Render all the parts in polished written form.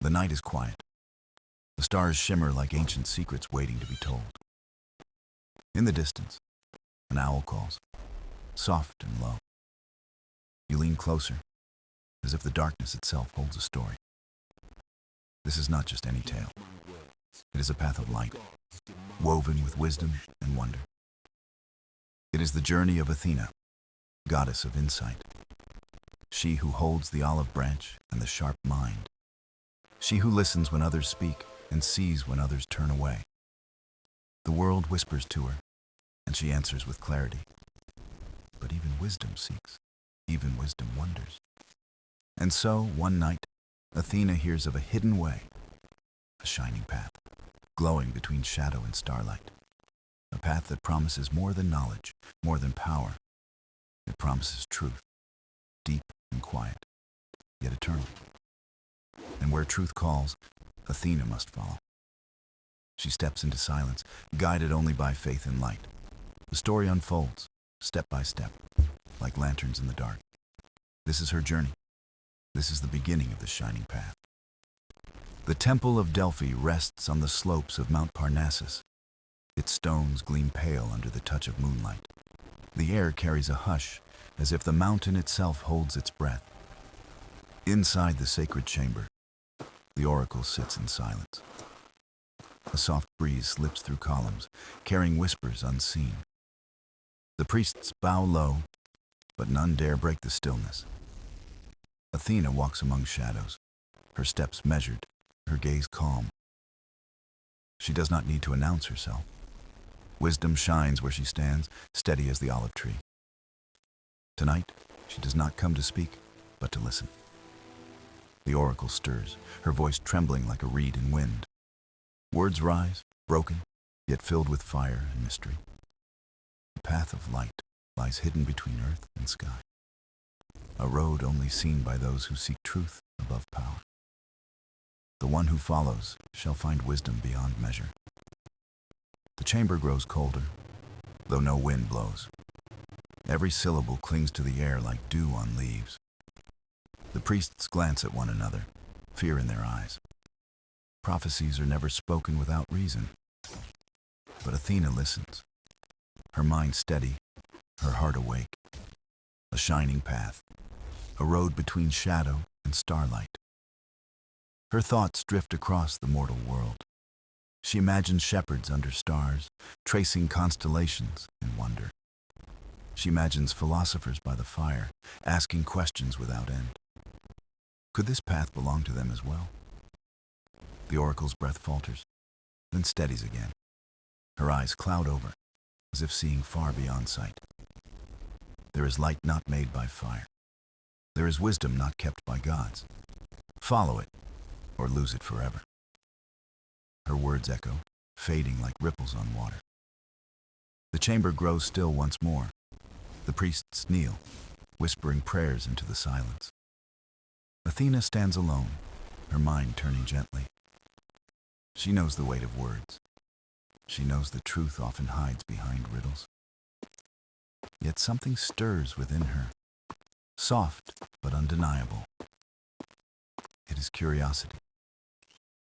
The night is quiet. The stars shimmer like ancient secrets waiting to be told. In the distance, an owl calls, soft and low. You lean closer, as if the darkness itself holds a story. This is not just any tale. It is a path of light, woven with wisdom and wonder. It is the journey of Athena, goddess of insight. She who holds the olive branch and the sharp mind. She who listens when others speak and sees when others turn away. The world whispers to her, and she answers with clarity. But even wisdom seeks, even wisdom wonders. And so, one night, Athena hears of a hidden way, a shining path, glowing between shadow and starlight. A path that promises more than knowledge, more than power. It promises truth, deep and quiet, yet eternal. And where truth calls, Athena must follow. She steps into silence, guided only by faith and light. The story unfolds, step by step, like lanterns in the dark. This is her journey. This is the beginning of the shining path. The Temple of Delphi rests on the slopes of Mount Parnassus. Its stones gleam pale under the touch of moonlight. The air carries a hush, as if the mountain itself holds its breath. Inside the sacred chamber, the oracle sits in silence. A soft breeze slips through columns, carrying whispers unseen. The priests bow low, but none dare break the stillness. Athena walks among shadows, her steps measured, her gaze calm. She does not need to announce herself. Wisdom shines where she stands, steady as the olive tree. Tonight, she does not come to speak, but to listen. The oracle stirs, her voice trembling like a reed in wind. Words rise, broken, yet filled with fire and mystery. The path of light lies hidden between earth and sky. A road only seen by those who seek truth above power. The one who follows shall find wisdom beyond measure. The chamber grows colder, though no wind blows. Every syllable clings to the air like dew on leaves. The priests glance at one another, fear in their eyes. Prophecies are never spoken without reason. But Athena listens, her mind steady, her heart awake. A shining path, a road between shadow and starlight. Her thoughts drift across the mortal world. She imagines shepherds under stars, tracing constellations in wonder. She imagines philosophers by the fire, asking questions without end. Could this path belong to them as well? The oracle's breath falters, then steadies again. Her eyes cloud over, as if seeing far beyond sight. There is light not made by fire. There is wisdom not kept by gods. Follow it, or lose it forever. Her words echo, fading like ripples on water. The chamber grows still once more. The priests kneel, whispering prayers into the silence. Athena stands alone, her mind turning gently. She knows the weight of words. She knows the truth often hides behind riddles. Yet something stirs within her, soft but undeniable. It is curiosity.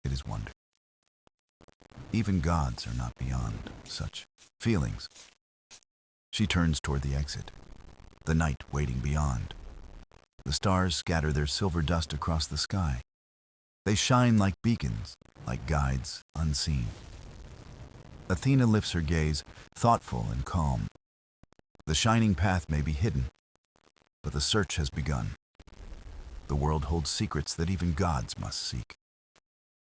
It is wonder. Even gods are not beyond such feelings. She turns toward the exit, the night waiting beyond. The stars scatter their silver dust across the sky. They shine like beacons, like guides unseen. Athena lifts her gaze, thoughtful and calm. The shining path may be hidden, but the search has begun. The world holds secrets that even gods must seek.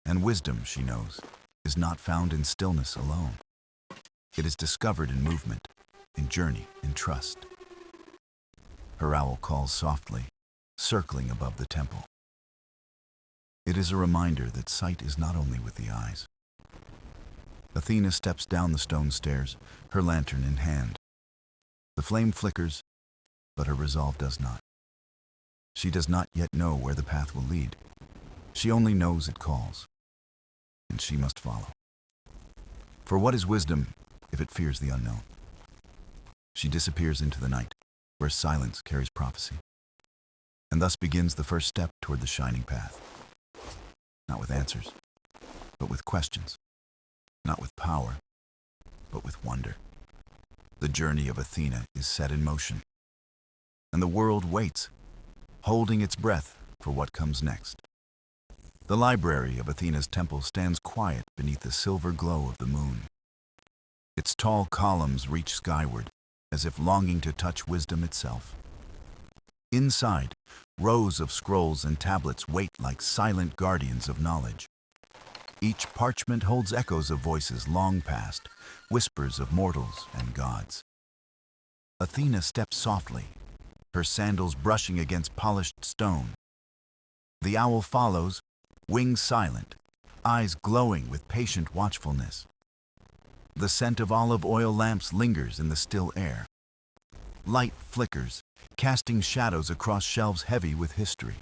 And wisdom, she knows, is not found in stillness alone. It is discovered in movement, in journey, in trust. Her owl calls softly, circling above the temple. It is a reminder that sight is not only with the eyes. Athena steps down the stone stairs, her lantern in hand. The flame flickers, but her resolve does not. She does not yet know where the path will lead. She only knows it calls, and she must follow. For what is wisdom if it fears the unknown? She disappears into the night, where silence carries prophecy. And thus begins the first step toward the shining path. not with answers, but with questions. Not with power, but with wonder. The journey of Athena is set in motion, and the world waits, holding its breath for what comes next. The library of Athena's temple stands quiet beneath the silver glow of the moon. Its tall columns reach skyward, as if longing to touch wisdom itself. Inside, rows of scrolls and tablets wait like silent guardians of knowledge. Each parchment holds echoes of voices long past, whispers of mortals and gods. Athena steps softly, her sandals brushing against polished stone. The owl follows, wings silent, eyes glowing with patient watchfulness. The scent of olive oil lamps lingers in the still air. Light flickers, casting shadows across shelves heavy with history.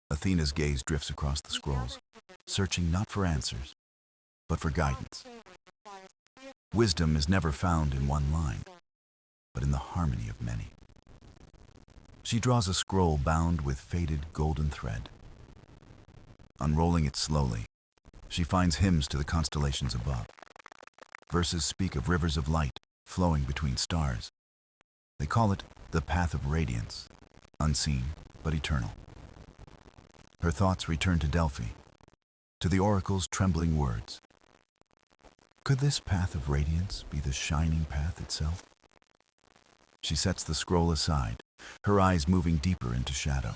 Athena's gaze drifts across the scrolls, searching not for answers, but for guidance. Wisdom is never found in one line, but in the harmony of many. She draws a scroll bound with faded golden thread. Unrolling it slowly, she finds hymns to the constellations above. Verses speak of rivers of light flowing between stars. They call it the path of radiance, unseen but eternal. Her thoughts return to Delphi, to the oracle's trembling words. Could this path of radiance be the shining path itself? She sets the scroll aside, her eyes moving deeper into shadow.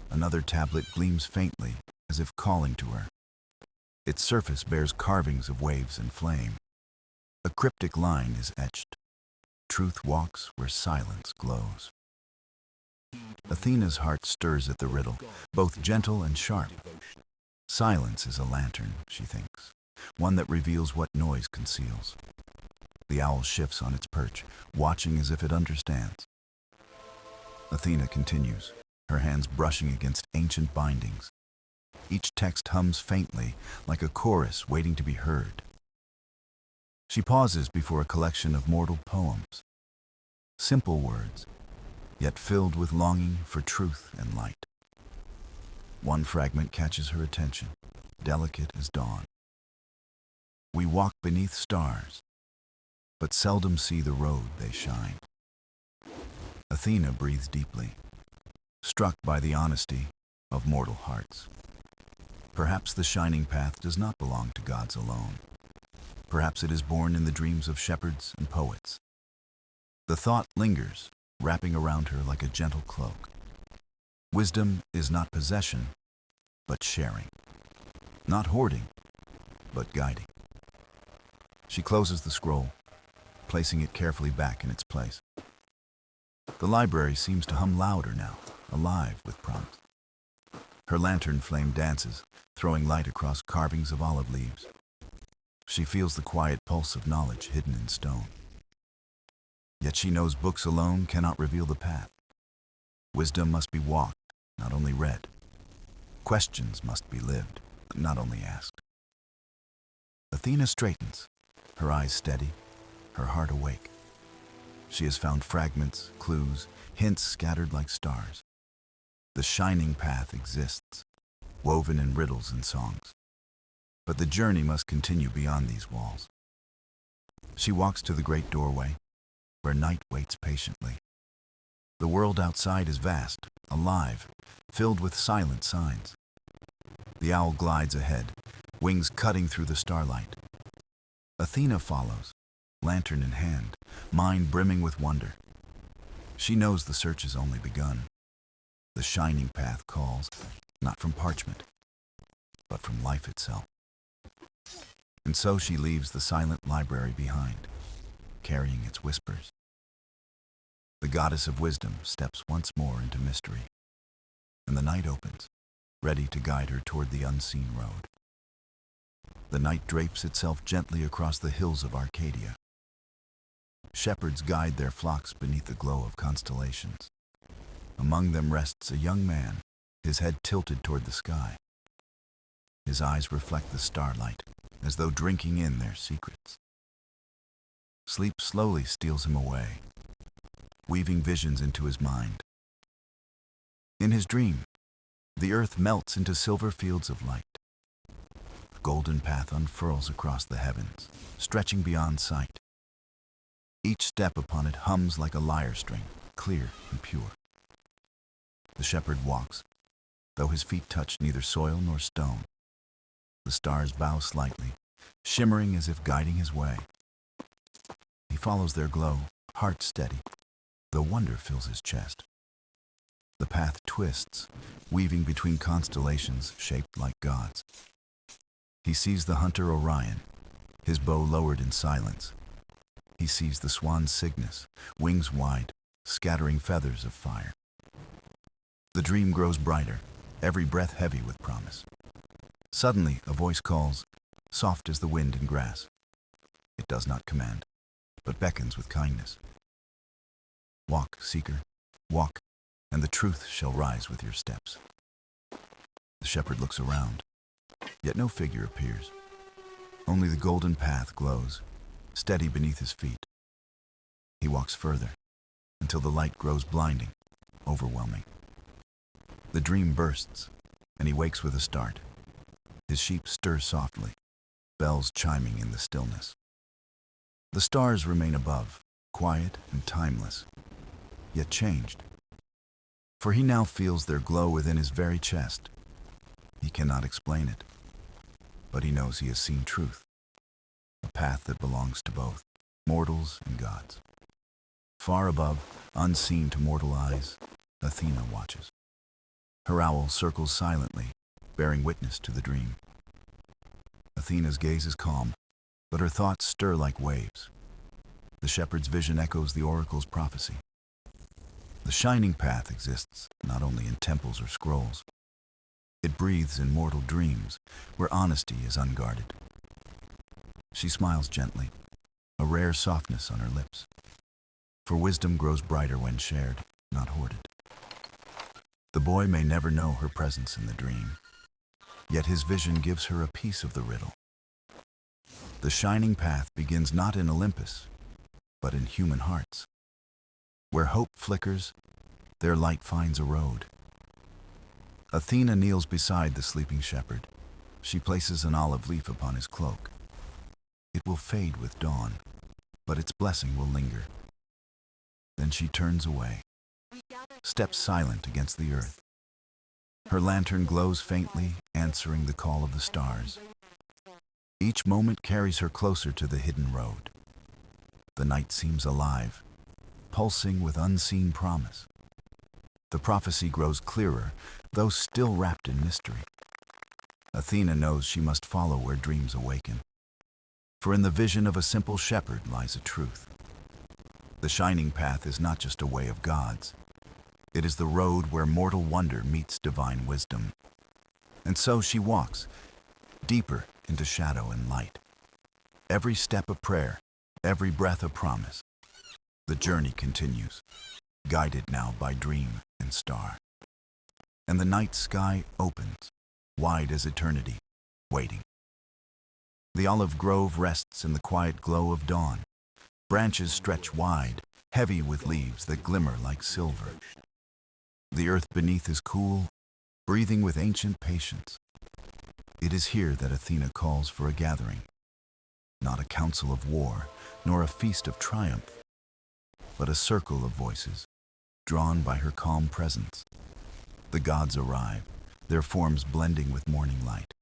Another tablet gleams faintly, as if calling to her. Its surface bears carvings of waves and flame. A cryptic line is etched. Truth walks where silence glows. Athena's heart stirs at the riddle, both gentle and sharp. Silence is a lantern, she thinks, one that reveals what noise conceals. The owl shifts on its perch, watching as if it understands. Athena continues, her hands brushing against ancient bindings. Each text hums faintly, like a chorus waiting to be heard. She pauses before a collection of mortal poems. Simple words, yet filled with longing for truth and light. One fragment catches her attention, delicate as dawn. We walk beneath stars, but seldom see the road they shine. Athena breathes deeply, struck by the honesty of mortal hearts. Perhaps the shining path does not belong to gods alone. Perhaps it is born in the dreams of shepherds and poets. The thought lingers, wrapping around her like a gentle cloak. Wisdom is not possession, but sharing. Not hoarding, but guiding. She closes the scroll, placing it carefully back in its place. The library seems to hum louder now, alive with prompts. Her lantern flame dances, throwing light across carvings of olive leaves. She feels the quiet pulse of knowledge hidden in stone. Yet she knows books alone cannot reveal the path. Wisdom must be walked, not only read. Questions must be lived, not only asked. Athena straightens, her eyes steady, her heart awake. She has found fragments, clues, hints scattered like stars. The shining path exists, woven in riddles and songs. But the journey must continue beyond these walls. She walks to the great doorway, where night waits patiently. The world outside is vast, alive, filled with silent signs. The owl glides ahead, wings cutting through the starlight. Athena follows, lantern in hand, mind brimming with wonder. She knows the search has only begun. The shining path calls, not from parchment, but from life itself. And so she leaves the silent library behind, carrying its whispers. The goddess of wisdom steps once more into mystery, and the night opens, ready to guide her toward the unseen road. The night drapes itself gently across the hills of Arcadia. Shepherds guide their flocks beneath the glow of constellations. Among them rests a young man, his head tilted toward the sky. His eyes reflect the starlight, as though drinking in their secrets. Sleep slowly steals him away, weaving visions into his mind. In his dream, The earth melts into silver fields of light. A golden path unfurls across the heavens, stretching beyond sight. Each step upon it hums like a lyre string, clear and pure. The shepherd walks, though his feet touch neither soil nor stone. The stars bow slightly, shimmering as if guiding his way. He follows their glow, heart steady, though wonder fills his chest. The path twists, weaving between constellations shaped like gods. He sees the hunter Orion, his bow lowered in silence. He sees the swan Cygnus, wings wide, scattering feathers of fire. The dream grows brighter, every breath heavy with promise. Suddenly, a voice calls, soft as the wind in grass. It does not command, but beckons with kindness. Walk, seeker, walk, and the truth shall rise with your steps. The shepherd looks around, yet no figure appears. Only the golden path glows, steady beneath his feet. He walks further, until the light grows blinding, overwhelming. The dream bursts, and he wakes with a start. His sheep stir softly, bells chiming in the stillness. The stars remain above, quiet and timeless, yet changed. For he now feels their glow within his very chest. He cannot explain it, but he knows he has seen truth, a path that belongs to both, mortals and gods. Far above, unseen to mortal eyes, Athena watches. Her owl circles silently, bearing witness to the dream. Athena's gaze is calm, but her thoughts stir like waves. The shepherd's vision echoes the oracle's prophecy. The shining path exists not only in temples or scrolls. It breathes in mortal dreams, where honesty is unguarded. She smiles gently, a rare softness on her lips. For wisdom grows brighter when shared, not hoarded. The boy may never know her presence in the dream, yet his vision gives her a piece of the riddle. The shining path begins not in Olympus, but in human hearts. Where hope flickers, their light finds a road. Athena kneels beside the sleeping shepherd. She places an olive leaf upon his cloak. It will fade with dawn, but its blessing will linger. Then she turns away, steps silent against the earth. Her lantern glows faintly, answering the call of the stars. Each moment carries her closer to the hidden road. The night seems alive, pulsing with unseen promise. The prophecy grows clearer, though still wrapped in mystery. Athena knows she must follow where dreams awaken. For in the vision of a simple shepherd lies a truth. The shining path is not just a way of gods. It is the road where mortal wonder meets divine wisdom. And so she walks, deeper into shadow and light. Every step a prayer, every breath a promise. The journey continues, guided now by dream and star. And the night sky opens, wide as eternity, waiting. The olive grove rests in the quiet glow of dawn. Branches stretch wide, heavy with leaves that glimmer like silver. The earth beneath is cool, breathing with ancient patience. It is here that Athena calls for a gathering, not a council of war, nor a feast of triumph, but a circle of voices, drawn by her calm presence. The gods arrive, their forms blending with morning light.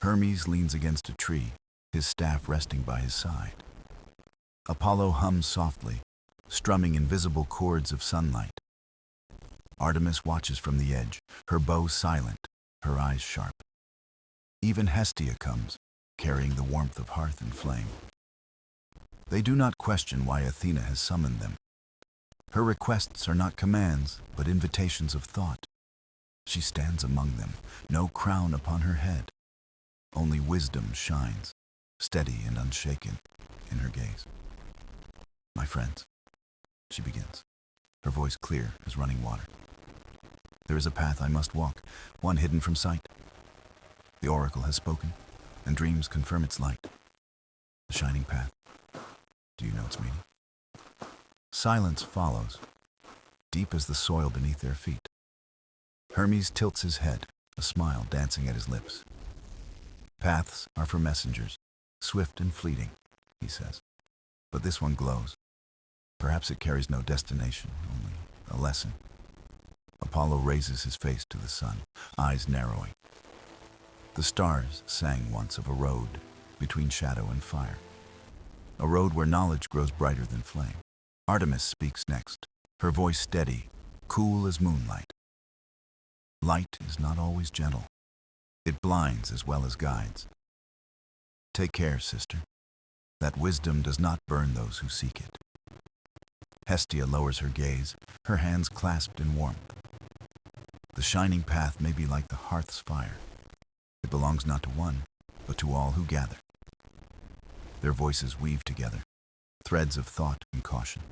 Hermes leans against a tree, his staff resting by his side. Apollo hums softly, strumming invisible chords of sunlight. Artemis watches from the edge, her bow silent, her eyes sharp. Even Hestia comes, carrying the warmth of hearth and flame. They do not question why Athena has summoned them. Her requests are not commands, but invitations of thought. She stands among them, no crown upon her head. Only wisdom shines, steady and unshaken, in her gaze. My friends, she begins, her voice clear as running water. There is a path I must walk, one hidden from sight. The oracle has spoken, and dreams confirm its light. The shining path. Do you know its meaning? Silence follows, deep as the soil beneath their feet. Hermes tilts his head, a smile dancing at his lips. Paths are for messengers, swift and fleeting, he says. But this one glows. Perhaps it carries no destination, only a lesson. Apollo raises his face to the sun, eyes narrowing. The stars sang once of a road between shadow and fire, a road where knowledge grows brighter than flame. Artemis speaks next, her voice steady, cool as moonlight. Light is not always gentle. It blinds as well as guides. Take care, sister, that wisdom does not burn those who seek it. Hestia lowers her gaze, her hands clasped in warmth. The shining path may be like the hearth's fire. It belongs not to one, but to all who gather. Their voices weave together, threads of thought and caution.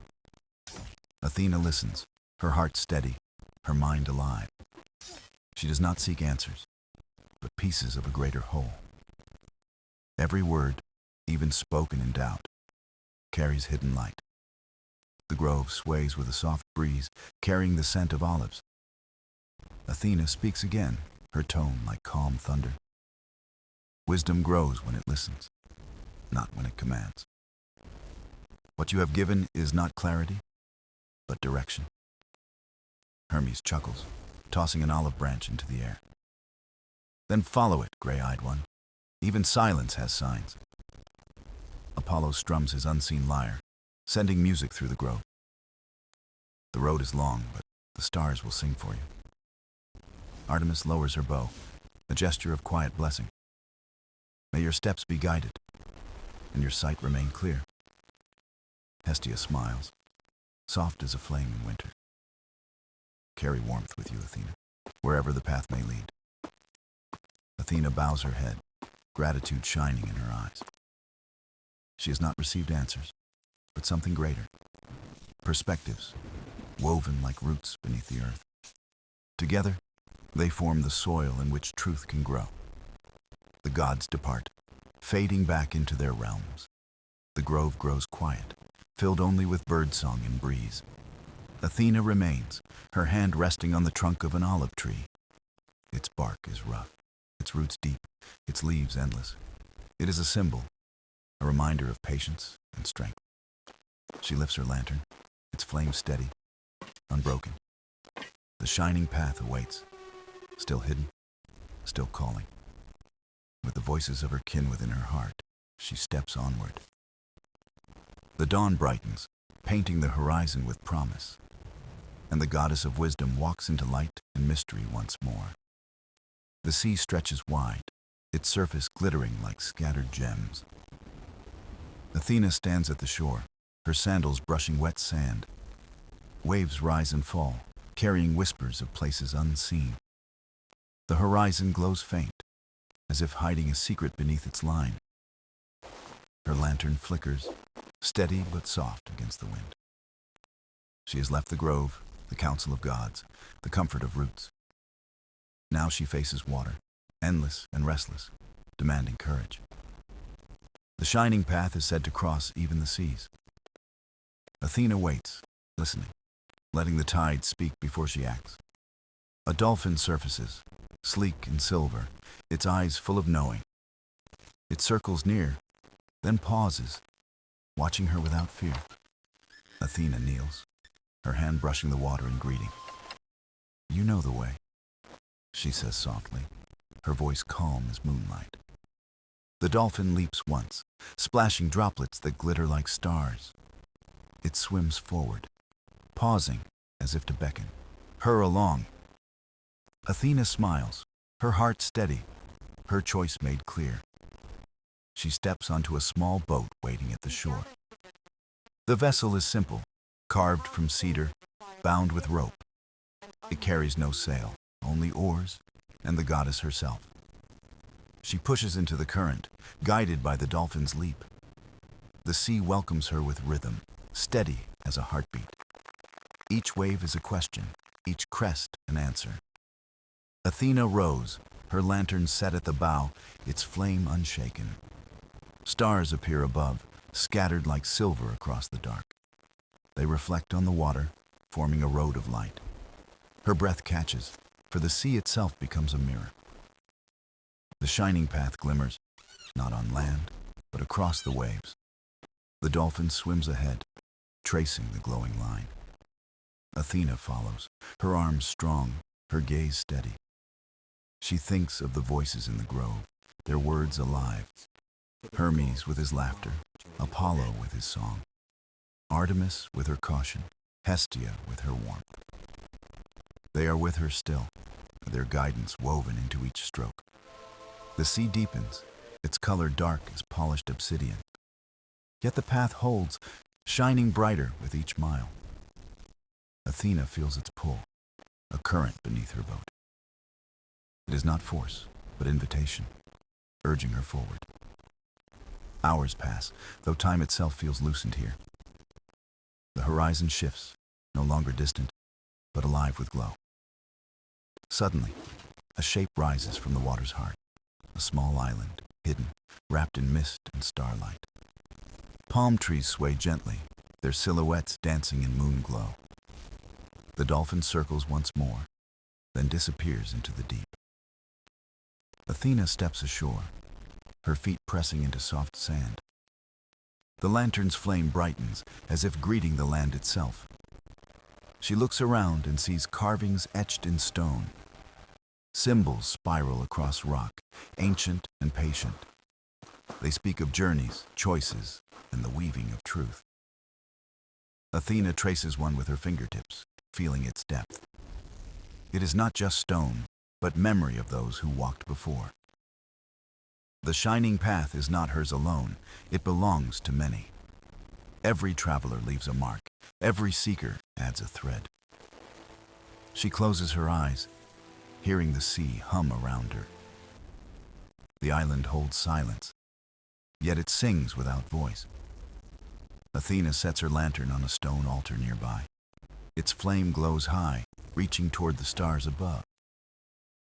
Athena listens, her heart steady, her mind alive. She does not seek answers, but pieces of a greater whole. Every word, even spoken in doubt, carries hidden light. The grove sways with a soft breeze, carrying the scent of olives. Athena speaks again, her tone like calm thunder. Wisdom grows when it listens, not when it commands. What you have given is not clarity, but direction. Hermes chuckles, tossing an olive branch into the air. Then follow it, gray-eyed one. Even silence has signs. Apollo strums his unseen lyre, sending music through the grove. The road is long, but the stars will sing for you. Artemis lowers her bow, a gesture of quiet blessing. May your steps be guided, and your sight remain clear. Hestia smiles, soft as a flame in winter. Carry warmth with you, Athena, wherever the path may lead. Athena bows her head, gratitude shining in her eyes. She has not received answers, but something greater. Perspectives, woven like roots beneath the earth. Together, they form the soil in which truth can grow. The gods depart, fading back into their realms. The grove grows quiet, filled only with birdsong and breeze. Athena remains, her hand resting on the trunk of an olive tree. Its bark is rough, its roots deep, its leaves endless. It is a symbol, a reminder of patience and strength. She lifts her lantern, its flame steady, unbroken. The shining path awaits, still hidden, still calling. With the voices of her kin within her heart, she steps onward. The dawn brightens, painting the horizon with promise, and the goddess of wisdom walks into light and mystery once more. The sea stretches wide, its surface glittering like scattered gems. Athena stands at the shore, her sandals brushing wet sand. Waves rise and fall, carrying whispers of places unseen. The horizon glows faint, as if hiding a secret beneath its line. Her lantern flickers, steady but soft against the wind. She has left the grove, the council of gods, the comfort of roots. Now she faces water, endless and restless, demanding courage. The shining path is said to cross even the seas. Athena waits, listening, letting the tide speak before she acts. A dolphin surfaces, sleek and silver, its eyes full of knowing. It circles near, then pauses, watching her without fear. Athena kneels, her hand brushing the water in greeting. You know the way, she says softly, her voice calm as moonlight. The dolphin leaps once, splashing droplets that glitter like stars. It swims forward, pausing as if to beckon, her along. Athena smiles, her heart steady, her choice made clear. She steps onto a small boat waiting at the shore. The vessel is simple, carved from cedar, bound with rope. It carries no sail, only oars and the goddess herself. She pushes into the current, guided by the dolphin's leap. The sea welcomes her with rhythm, steady as a heartbeat. Each wave is a question, each crest an answer. Athena rows, her lantern set at the bow, its flame unshaken. Stars appear above, scattered like silver across the dark. They reflect on the water, forming a road of light. Her breath catches, for the sea itself becomes a mirror. The shining path glimmers, not on land, but across the waves. The dolphin swims ahead, tracing the glowing line. Athena follows, her arms strong, her gaze steady. She thinks of the voices in the grove, their words alive. Hermes with his laughter, Apollo with his song, Artemis with her caution, Hestia with her warmth. They are with her still, their guidance woven into each stroke. The sea deepens, its color dark as polished obsidian. Yet the path holds, shining brighter with each mile. Athena feels its pull, a current beneath her boat. It is not force, but invitation, urging her forward. Hours pass, though time itself feels loosened here. The horizon shifts, no longer distant, but alive with glow. Suddenly, a shape rises from the water's heart, a small island, hidden, wrapped in mist and starlight. Palm trees sway gently, their silhouettes dancing in moon glow. The dolphin circles once more, then disappears into the deep. Athena steps ashore, her feet pressing into soft sand. The lantern's flame brightens, as if greeting the land itself. She looks around and sees carvings etched in stone. Symbols spiral across rock, ancient and patient. They speak of journeys, choices, and the weaving of truth. Athena traces one with her fingertips, feeling its depth. It is not just stone, but memory of those who walked before. The shining path is not hers alone, it belongs to many. Every traveler leaves a mark, every seeker adds a thread. She closes her eyes, hearing the sea hum around her. The island holds silence, yet it sings without voice. Athena sets her lantern on a stone altar nearby. Its flame glows high, reaching toward the stars above.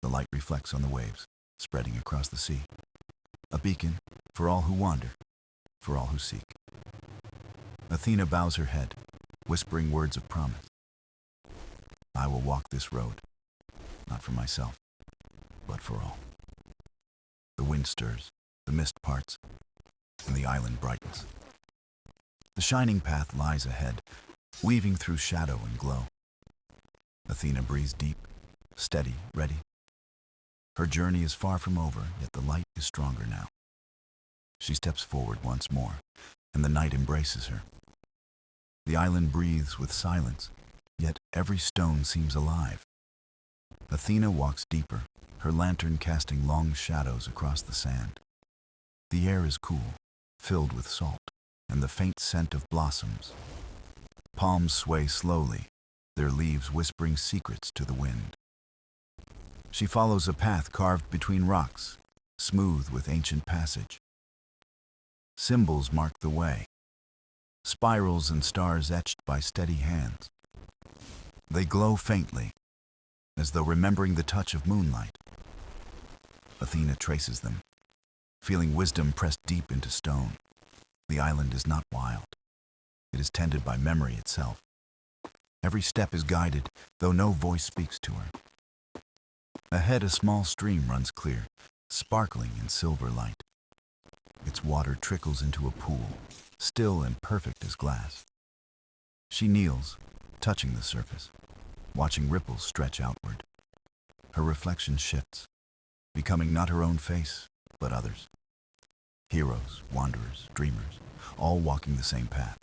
The light reflects on the waves, spreading across the sea. A beacon for all who wander, for all who seek. Athena bows her head, whispering words of promise. I will walk this road, not for myself, but for all. The wind stirs, the mist parts, and the island brightens. The shining path lies ahead, weaving through shadow and glow. Athena breathes deep, steady, ready. Her journey is far from over, yet the light is stronger now. She steps forward once more, and the night embraces her. The island breathes with silence, yet every stone seems alive. Athena walks deeper, her lantern casting long shadows across the sand. The air is cool, filled with salt, and the faint scent of blossoms. Palms sway slowly, their leaves whispering secrets to the wind. She follows a path carved between rocks, smooth with ancient passage. Symbols mark the way, spirals and stars etched by steady hands. They glow faintly, as though remembering the touch of moonlight. Athena traces them, feeling wisdom pressed deep into stone. The island is not wild. It is tended by memory itself. Every step is guided, though no voice speaks to her. Ahead, a small stream runs clear, sparkling in silver light. Its water trickles into a pool, still and perfect as glass. She kneels, touching the surface, watching ripples stretch outward. Her reflection shifts, becoming not her own face, but others. Heroes, wanderers, dreamers, all walking the same path.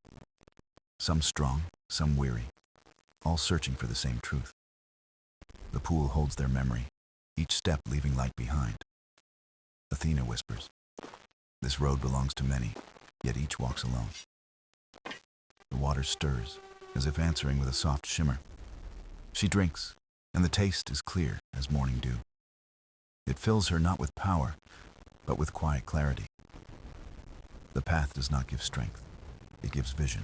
Some strong, some weary, all searching for the same truth. The pool holds their memory, each step leaving light behind. Athena whispers, "This road belongs to many, yet each walks alone." The water stirs, as if answering with a soft shimmer. She drinks, and the taste is clear as morning dew. It fills her not with power, but with quiet clarity. The path does not give strength, it gives vision.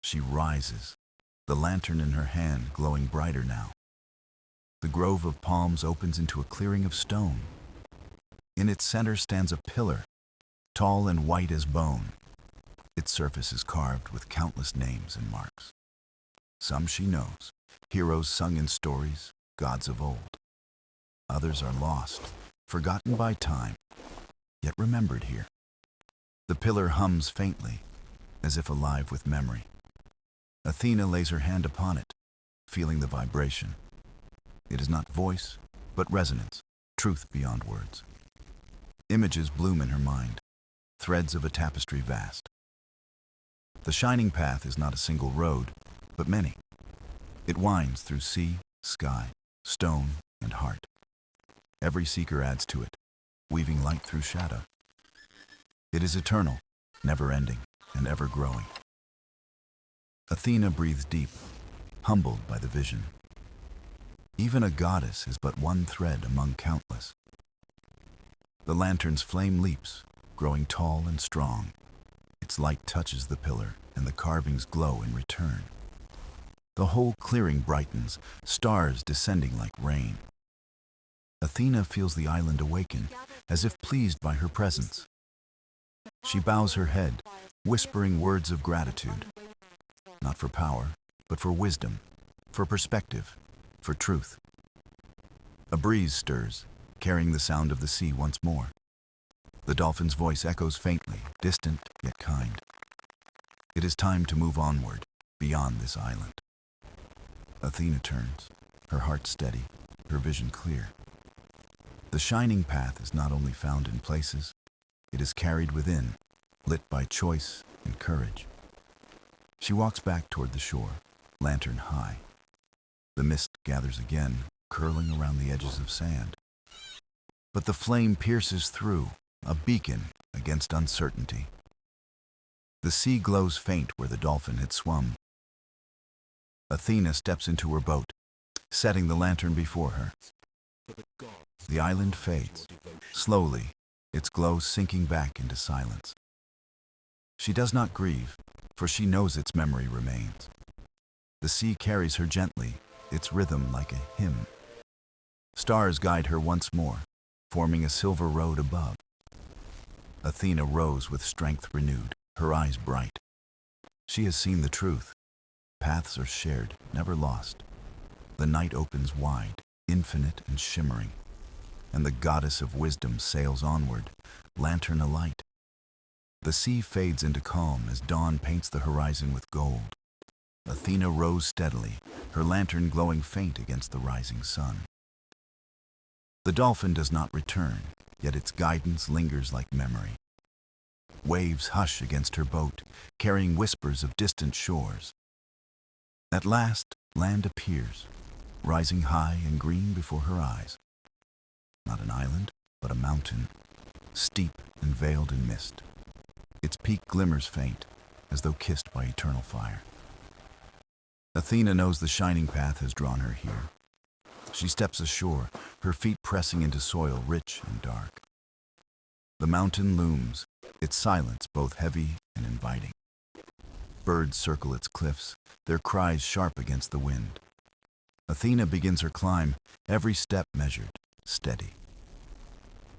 She rises, the lantern in her hand glowing brighter now. The grove of palms opens into a clearing of stone. In its center stands a pillar, tall and white as bone. Its surface is carved with countless names and marks. Some she knows, heroes sung in stories, gods of old. Others are lost, forgotten by time, yet remembered here. The pillar hums faintly, as if alive with memory. Athena lays her hand upon it, feeling the vibration. It is not voice, but resonance, truth beyond words. Images bloom in her mind, threads of a tapestry vast. The shining path is not a single road, but many. It winds through sea, sky, stone, and heart. Every seeker adds to it, weaving light through shadow. It is eternal, never-ending, and ever-growing. Athena breathes deep, humbled by the vision. Even a goddess is but one thread among countless. The lantern's flame leaps, growing tall and strong. Its light touches the pillar, and the carvings glow in return. The whole clearing brightens, stars descending like rain. Athena feels the island awaken, as if pleased by her presence. She bows her head, whispering words of gratitude, not for power, but for wisdom, for perspective, for truth. A breeze stirs, carrying the sound of the sea once more. The dolphin's voice echoes faintly, distant yet kind. It is time to move onward, beyond this island. Athena turns, her heart steady, her vision clear. The shining path is not only found in places, it is carried within, lit by choice and courage. She walks back toward the shore, lantern high. The mist gathers again, curling around the edges of sand. But the flame pierces through, a beacon against uncertainty. The sea glows faint where the dolphin had swum. Athena steps into her boat, setting the lantern before her. The island fades, slowly, its glow sinking back into silence. She does not grieve, for she knows its memory remains. The sea carries her gently, its rhythm like a hymn. Stars guide her once more, forming a silver road above. Athena rose with strength renewed, her eyes bright. She has seen the truth. Paths are shared, never lost. The night opens wide, infinite and shimmering, and the goddess of wisdom sails onward, lantern alight. The sea fades into calm as dawn paints the horizon with gold. Athena rose steadily, her lantern glowing faint against the rising sun. The dolphin does not return, yet its guidance lingers like memory. Waves hush against her boat, carrying whispers of distant shores. At last, land appears, rising high and green before her eyes. Not an island, but a mountain, steep and veiled in mist. Its peak glimmers faint, as though kissed by eternal fire. Athena knows the shining path has drawn her here. She steps ashore, her feet pressing into soil rich and dark. The mountain looms, its silence both heavy and inviting. Birds circle its cliffs, their cries sharp against the wind. Athena begins her climb, every step measured, steady.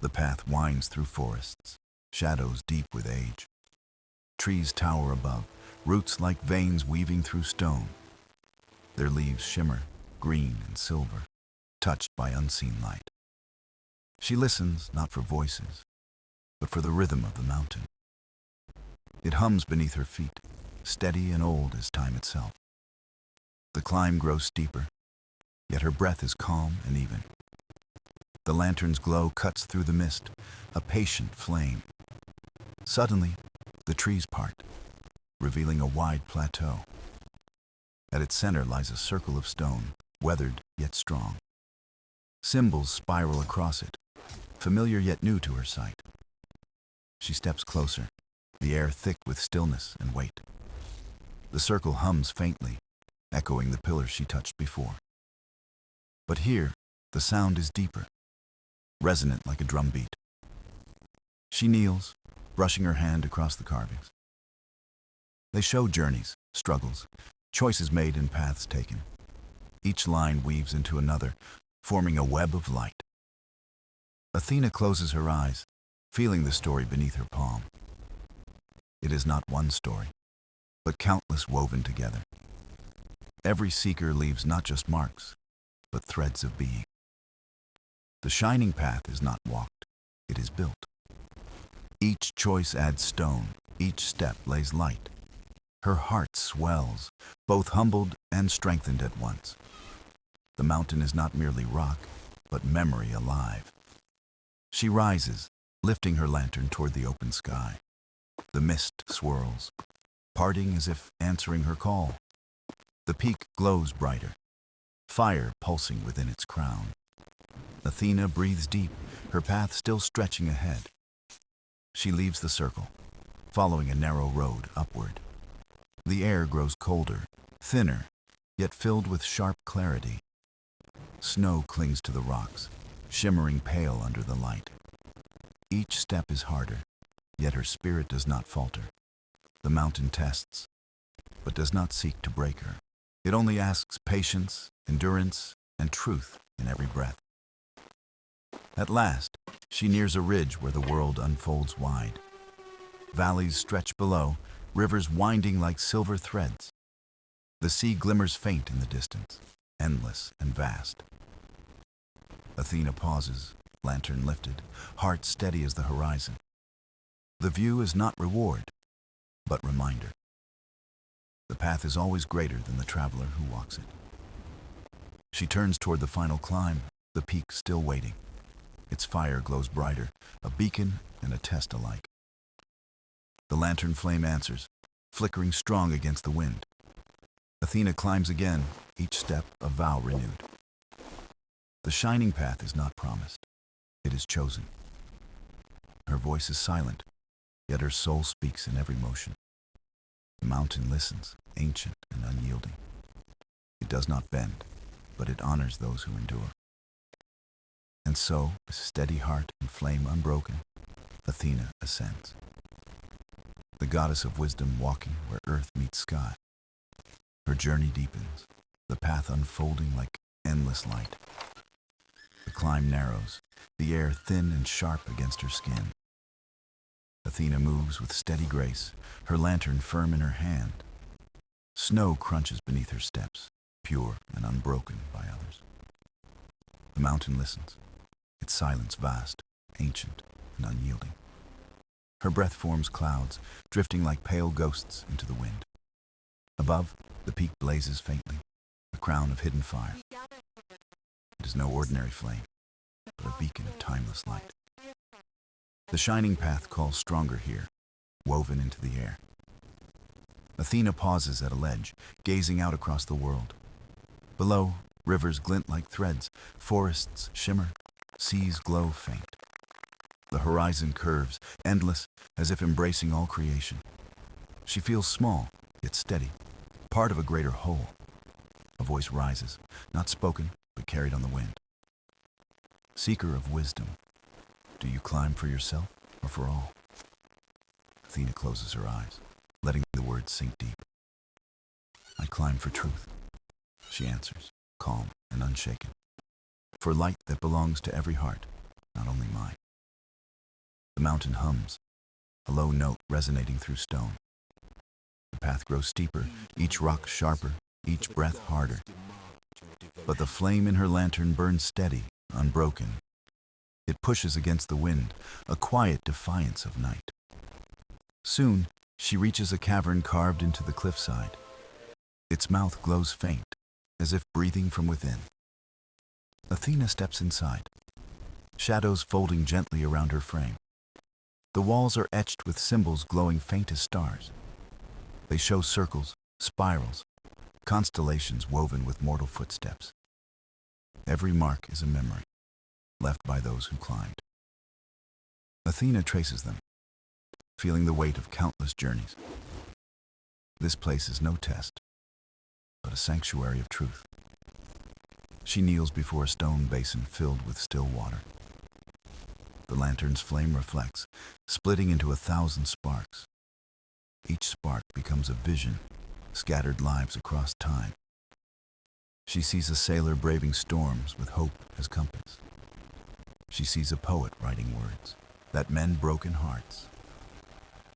The path winds through forests, shadows deep with age. Trees tower above, roots like veins weaving through stone. Their leaves shimmer, green and silver, touched by unseen light. She listens not for voices, but for the rhythm of the mountain. It hums beneath her feet, steady and old as time itself. The climb grows steeper, yet her breath is calm and even. The lantern's glow cuts through the mist, a patient flame. Suddenly, the trees part, revealing a wide plateau. At its center lies a circle of stone, weathered yet strong. Symbols spiral across it, familiar yet new to her sight. She steps closer, the air thick with stillness and weight. The circle hums faintly, echoing the pillars she touched before. But here, the sound is deeper, resonant like a drum beat. She kneels, brushing her hand across the carvings. They show journeys, struggles, choices made and paths taken. Each line weaves into another, forming a web of light. Athena closes her eyes, feeling the story beneath her palm. It is not one story, but countless woven together. Every seeker leaves not just marks, but threads of being. The shining path is not walked, it is built. Each choice adds stone, each step lays light. Her heart swells, both humbled and strengthened at once. The mountain is not merely rock, but memory alive. She rises, lifting her lantern toward the open sky. The mist swirls, parting as if answering her call. The peak glows brighter, fire pulsing within its crown. Athena breathes deep, her path still stretching ahead. She leaves the circle, following a narrow road upward. The air grows colder, thinner, yet filled with sharp clarity. Snow clings to the rocks, shimmering pale under the light. Each step is harder, yet her spirit does not falter. The mountain tests, but does not seek to break her. It only asks patience, endurance, and truth in every breath. At last, she nears a ridge where the world unfolds wide. Valleys stretch below, rivers winding like silver threads. The sea glimmers faint in the distance, endless and vast. Athena pauses, lantern lifted, heart steady as the horizon. The view is not reward, but reminder. The path is always greater than the traveler who walks it. She turns toward the final climb, the peak still waiting. Its fire glows brighter, a beacon and a test alike. The lantern flame answers, flickering strong against the wind. Athena climbs again, each step a vow renewed. The shining path is not promised, it is chosen. Her voice is silent, yet her soul speaks in every motion. The mountain listens, ancient and unyielding. It does not bend, but it honors those who endure. And so, with steady heart and flame unbroken, Athena ascends. The goddess of wisdom walking where earth meets sky. Her journey deepens, the path unfolding like endless light. The climb narrows, the air thin and sharp against her skin. Athena moves with steady grace, her lantern firm in her hand. Snow crunches beneath her steps, pure and unbroken by others. The mountain listens, its silence vast, ancient, and unyielding. Her breath forms clouds, drifting like pale ghosts into the wind. Above, the peak blazes faintly, a crown of hidden fire. It is no ordinary flame, but a beacon of timeless light. The shining path calls stronger here, woven into the air. Athena pauses at a ledge, gazing out across the world. Below, rivers glint like threads, forests shimmer, seas glow faint. The horizon curves, endless, as if embracing all creation. She feels small, yet steady, part of a greater whole. A voice rises, not spoken, but carried on the wind. Seeker of wisdom, do you climb for yourself or for all? Athena closes her eyes, letting the words sink deep. I climb for truth, she answers, calm and unshaken. For light that belongs to every heart, not only mine. The mountain hums, a low note resonating through stone. The path grows steeper, each rock sharper, each breath harder. But the flame in her lantern burns steady, unbroken. It pushes against the wind, a quiet defiance of night. Soon, she reaches a cavern carved into the cliffside. Its mouth glows faint, as if breathing from within. Athena steps inside, shadows folding gently around her frame. The walls are etched with symbols glowing faint as stars. They show circles, spirals, constellations woven with mortal footsteps. Every mark is a memory, left by those who climbed. Athena traces them, feeling the weight of countless journeys. This place is no test, but a sanctuary of truth. She kneels before a stone basin filled with still water. The lantern's flame reflects, splitting into 1,000 sparks. Each spark becomes a vision, scattered lives across time. She sees a sailor braving storms with hope as compass. She sees a poet writing words that mend broken hearts.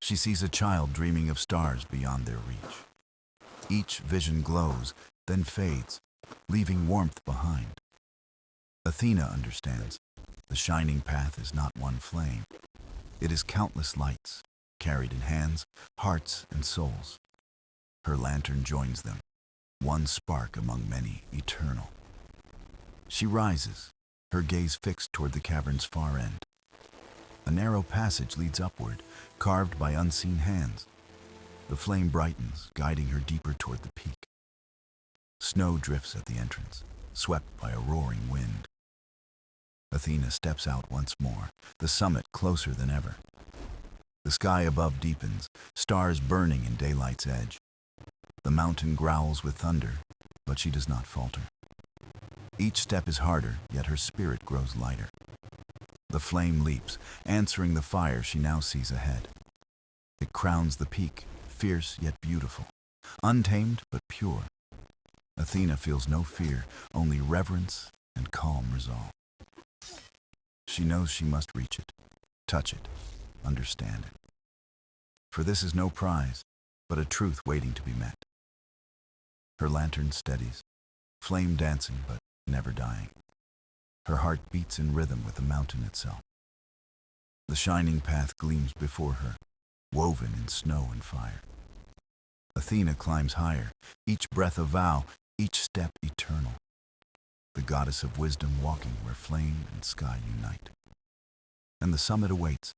She sees a child dreaming of stars beyond their reach. Each vision glows, then fades, leaving warmth behind. Athena understands. The shining path is not one flame. It is countless lights, carried in hands, hearts, and souls. Her lantern joins them, one spark among many, eternal. She rises, her gaze fixed toward the cavern's far end. A narrow passage leads upward, carved by unseen hands. The flame brightens, guiding her deeper toward the peak. Snow drifts at the entrance, swept by a roaring wind. Athena steps out once more, the summit closer than ever. The sky above deepens, stars burning in daylight's edge. The mountain growls with thunder, but she does not falter. Each step is harder, yet her spirit grows lighter. The flame leaps, answering the fire she now sees ahead. It crowns the peak, fierce yet beautiful, untamed but pure. Athena feels no fear, only reverence and calm resolve. She knows she must reach it, touch it, understand it. For this is no prize, but a truth waiting to be met. Her lantern steadies, flame dancing but never dying. Her heart beats in rhythm with the mountain itself. The shining path gleams before her, woven in snow and fire. Athena climbs higher, each breath a vow, each step eternal. The goddess of wisdom walking where flame and sky unite. And the summit awaits,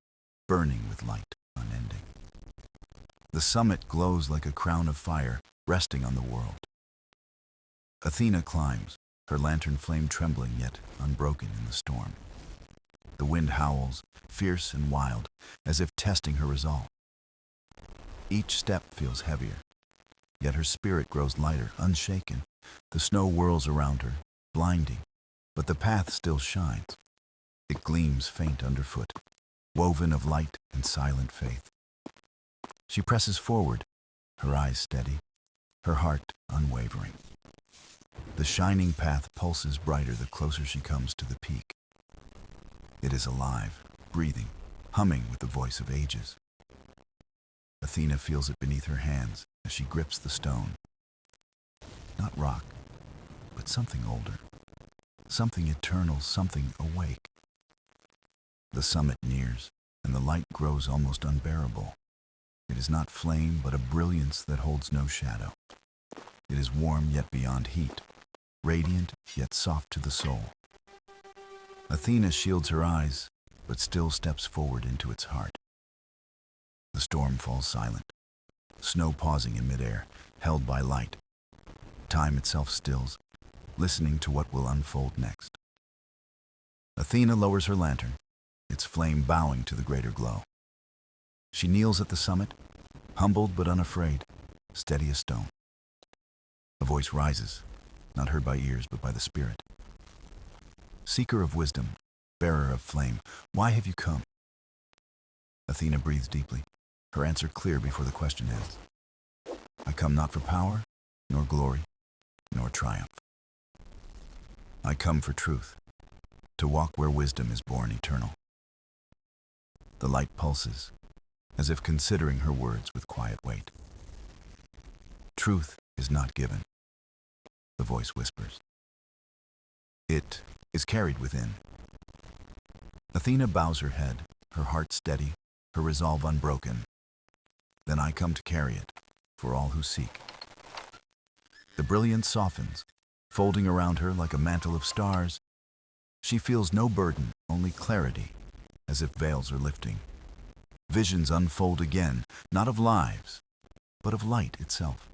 burning with light unending. The summit glows like a crown of fire, resting on the world. Athena climbs, her lantern flame trembling yet unbroken in the storm. The wind howls, fierce and wild, as if testing her resolve. Each step feels heavier, yet her spirit grows lighter, unshaken. The snow whirls around her, blinding, but the path still shines. It gleams faint underfoot, woven of light and silent faith. She presses forward, her eyes steady, her heart unwavering. The shining path pulses brighter the closer she comes to the peak. It is alive, breathing, humming with the voice of ages. Athena feels it beneath her hands as she grips the stone. Not rock, but something older, something eternal, something awake. The summit nears, and the light grows almost unbearable. It is not flame, but a brilliance that holds no shadow. It is warm yet beyond heat, radiant yet soft to the soul. Athena shields her eyes, but still steps forward into its heart. The storm falls silent, snow pausing in midair, held by light. Time itself stills, listening to what will unfold next. Athena lowers her lantern, its flame bowing to the greater glow. She kneels at the summit, humbled but unafraid, steady as stone. A voice rises, not heard by ears but by the spirit. Seeker of wisdom, bearer of flame, why have you come? Athena breathes deeply, her answer clear before the question ends. I come not for power, nor glory, nor triumph. I come for truth, to walk where wisdom is born eternal. The light pulses, as if considering her words with quiet weight. Truth is not given, the voice whispers. It is carried within. Athena bows her head, her heart steady, her resolve unbroken. Then I come to carry it, for all who seek. The brilliance softens, folding around her like a mantle of stars. She feels no burden, only clarity, as if veils are lifting. Visions unfold again, not of lives, but of light itself.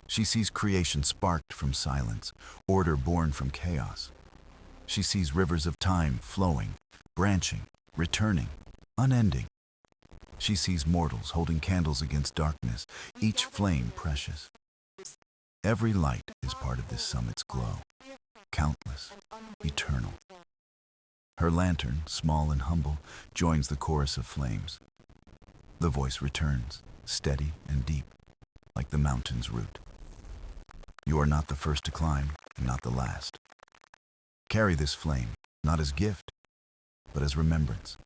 She sees creation sparked from silence, order born from chaos. She sees rivers of time flowing, branching, returning, unending. She sees mortals holding candles against darkness, each flame precious. Every light is part of this summit's glow, countless, eternal. Her lantern, small and humble, joins the chorus of flames. The voice returns, steady and deep, like the mountain's root. You are not the first to climb, and not the last. Carry this flame, not as gift, but as remembrance.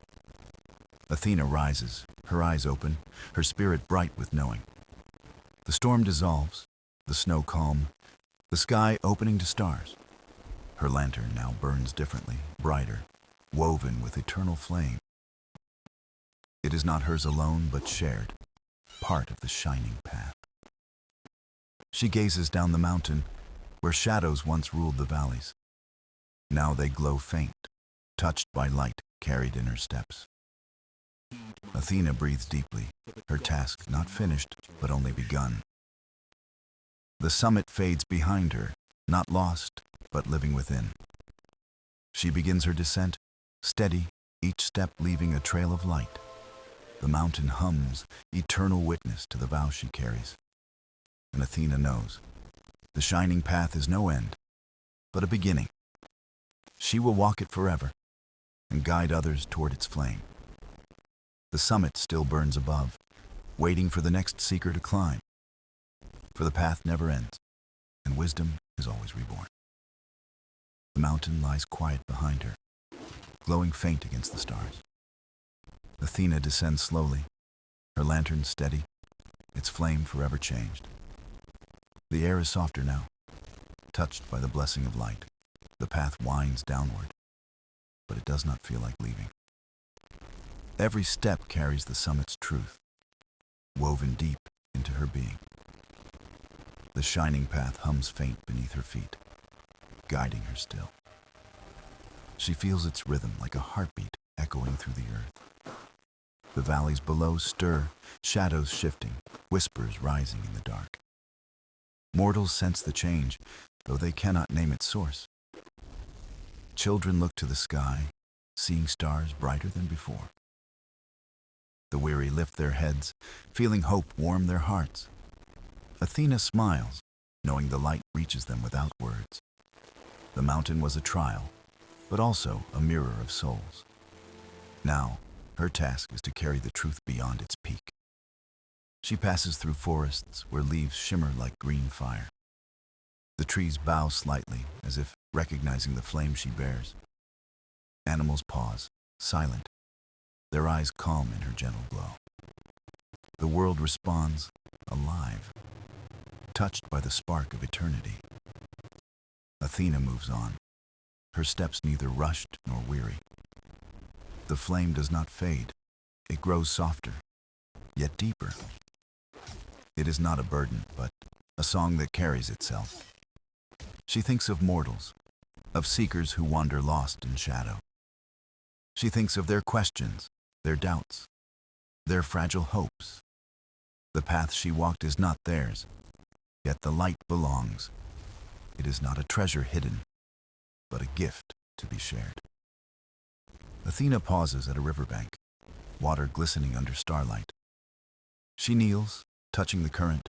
Athena rises, her eyes open, her spirit bright with knowing. The storm dissolves, the snow calm, the sky opening to stars. Her lantern now burns differently, brighter, woven with eternal flame. It is not hers alone, but shared, part of the shining path. She gazes down the mountain, where shadows once ruled the valleys. Now they glow faint, touched by light carried in her steps. Athena breathes deeply, her task not finished, but only begun. The summit fades behind her, not lost, but living within. She begins her descent, steady, each step leaving a trail of light. The mountain hums, eternal witness to the vow she carries. And Athena knows, the shining path is no end, but a beginning. She will walk it forever, and guide others toward its flame. The summit still burns above, waiting for the next seeker to climb. For the path never ends, and wisdom is always reborn. The mountain lies quiet behind her, glowing faint against the stars. Athena descends slowly, her lantern steady, its flame forever changed. The air is softer now, touched by the blessing of light. The path winds downward, but it does not feel like leaving. Every step carries the summit's truth, woven deep into her being. The shining path hums faint beneath her feet, guiding her still. She feels its rhythm like a heartbeat echoing through the earth. The valleys below stir, shadows shifting, whispers rising in the dark. Mortals sense the change, though they cannot name its source. Children look to the sky, seeing stars brighter than before. The weary lift their heads, feeling hope warm their hearts. Athena smiles, knowing the light reaches them without words. The mountain was a trial, but also a mirror of souls. Now, her task is to carry the truth beyond its peak. She passes through forests where leaves shimmer like green fire. The trees bow slightly, as if recognizing the flame she bears. Animals pause, silent, their eyes calm in her gentle glow. The world responds, alive, touched by the spark of eternity. Athena moves on, her steps neither rushed nor weary. The flame does not fade, it grows softer, yet deeper. It is not a burden, but a song that carries itself. She thinks of mortals, of seekers who wander lost in shadow. She thinks of their questions, their doubts, their fragile hopes. The path she walked is not theirs, yet the light belongs. It is not a treasure hidden, but a gift to be shared. Athena pauses at a riverbank, water glistening under starlight. She kneels, touching the current,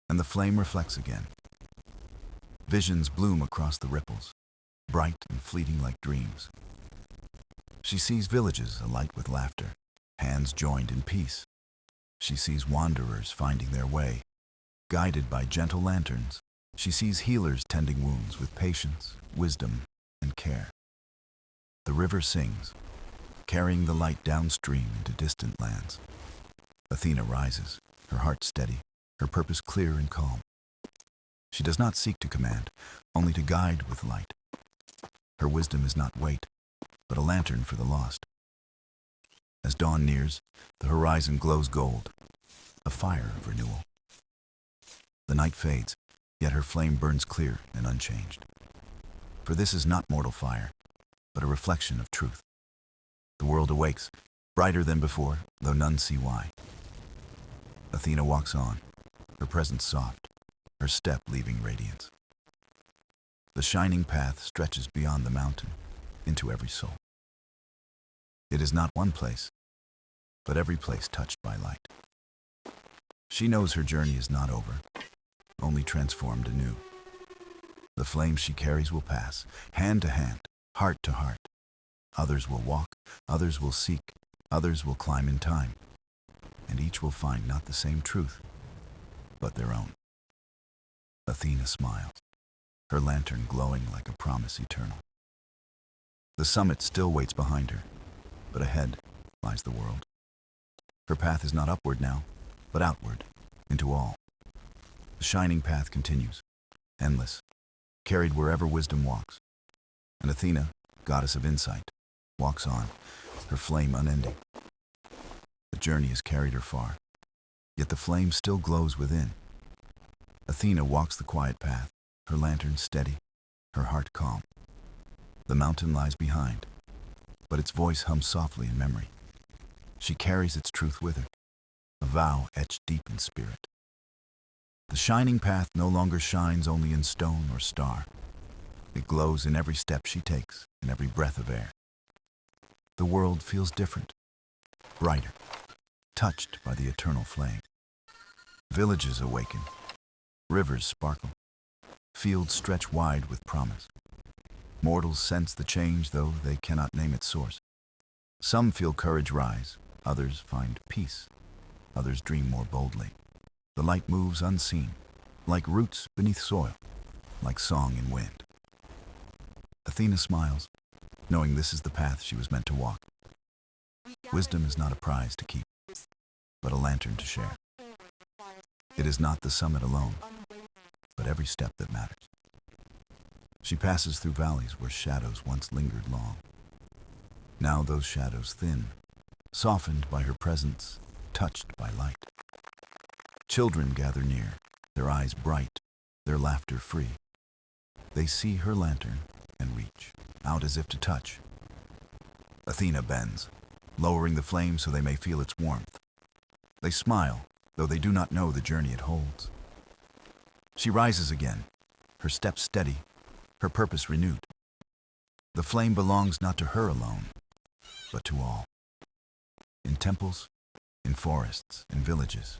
and the flame reflects again. Visions bloom across the ripples, bright and fleeting like dreams. She sees villages alight with laughter, hands joined in peace. She sees wanderers finding their way, guided by gentle lanterns. She sees healers tending wounds with patience, wisdom, and care. The river sings, carrying the light downstream into distant lands. Athena rises, her heart steady, her purpose clear and calm. She does not seek to command, only to guide with light. Her wisdom is not weight, but a lantern for the lost. As dawn nears, the horizon glows gold, a fire of renewal. The night fades, yet her flame burns clear and unchanged. For this is not mortal fire, but a reflection of truth. The world awakes, brighter than before, though none see why. Athena walks on, her presence soft, her step leaving radiance. The shining path stretches beyond the mountain, into every soul. It is not one place, but every place touched by light. She knows her journey is not over, only transformed anew. The flame she carries will pass, hand to hand, heart to heart. Others will walk, others will seek, others will climb in time, and each will find not the same truth, but their own. Athena smiles, her lantern glowing like a promise eternal. The summit still waits behind her, but ahead lies the world. Her path is not upward now, but outward, into all. The shining path continues, endless, carried wherever wisdom walks. And Athena, goddess of insight, walks on, her flame unending. The journey has carried her far, yet the flame still glows within. Athena walks the quiet path, her lantern steady, her heart calm. The mountain lies behind, but its voice hums softly in memory. She carries its truth with her, a vow etched deep in spirit. The shining path no longer shines only in stone or star. It glows in every step she takes, in every breath of air. The world feels different, brighter, touched by the eternal flame. Villages awaken, rivers sparkle, fields stretch wide with promise. Mortals sense the change, though they cannot name its source. Some feel courage rise, others find peace, others dream more boldly. The light moves unseen, like roots beneath soil, like song in wind. Athena smiles, knowing this is the path she was meant to walk. Wisdom is not a prize to keep, but a lantern to share. It is not the summit alone, but every step that matters. She passes through valleys where shadows once lingered long. Now those shadows thin, softened by her presence, touched by light. Children gather near, their eyes bright, their laughter free. They see her lantern and reach out as if to touch. Athena bends, lowering the flame so they may feel its warmth. They smile, though they do not know the journey it holds. She rises again, her steps steady, her purpose renewed. The flame belongs not to her alone, but to all. In temples, in forests, in villages,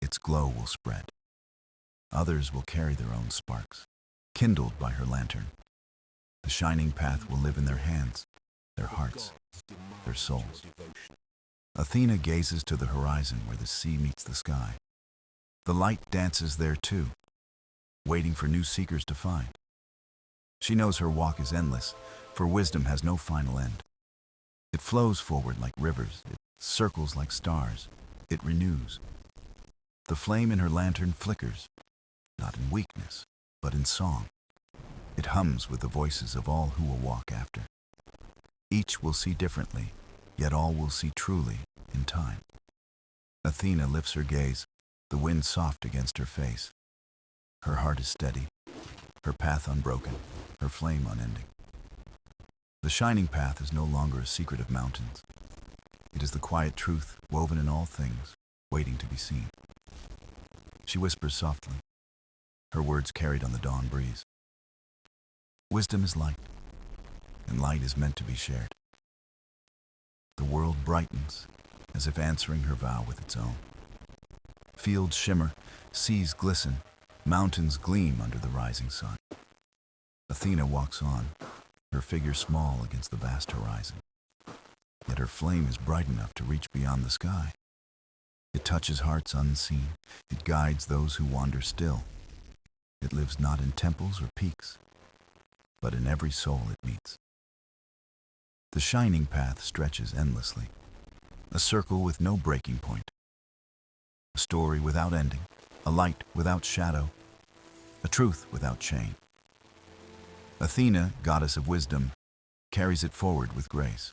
its glow will spread. Others will carry their own sparks, kindled by her lantern. The shining path will live in their hands, their hearts, their souls. Athena gazes to the horizon where the sea meets the sky. The light dances there too, waiting for new seekers to find. She knows her walk is endless, for wisdom has no final end. It flows forward like rivers, it circles like stars, it renews. The flame in her lantern flickers, not in weakness, but in song. It hums with the voices of all who will walk after. Each will see differently, yet all will see truly in time. Athena lifts her gaze, the wind soft against her face. Her heart is steady, her path unbroken, her flame unending. The shining path is no longer a secret of mountains. It is the quiet truth woven in all things, waiting to be seen. She whispers softly, her words carried on the dawn breeze. Wisdom is light, and light is meant to be shared. The world brightens, as if answering her vow with its own. Fields shimmer, seas glisten, mountains gleam under the rising sun. Athena walks on, her figure small against the vast horizon. Yet her flame is bright enough to reach beyond the sky. It touches hearts unseen, it guides those who wander still. It lives not in temples or peaks, but in every soul it meets. The shining path stretches endlessly, a circle with no breaking point. A story without ending, a light without shadow, a truth without chain. Athena, goddess of wisdom, carries it forward with grace.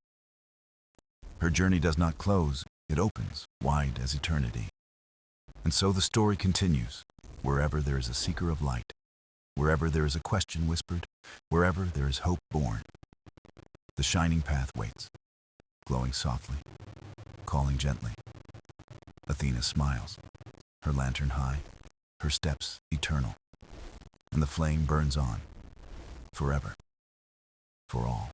Her journey does not close, it opens, wide as eternity. And so the story continues, wherever there is a seeker of light, wherever there is a question whispered, wherever there is hope born. The shining path waits, glowing softly, calling gently. Athena smiles, her lantern high, her steps eternal, and the flame burns on, forever, for all.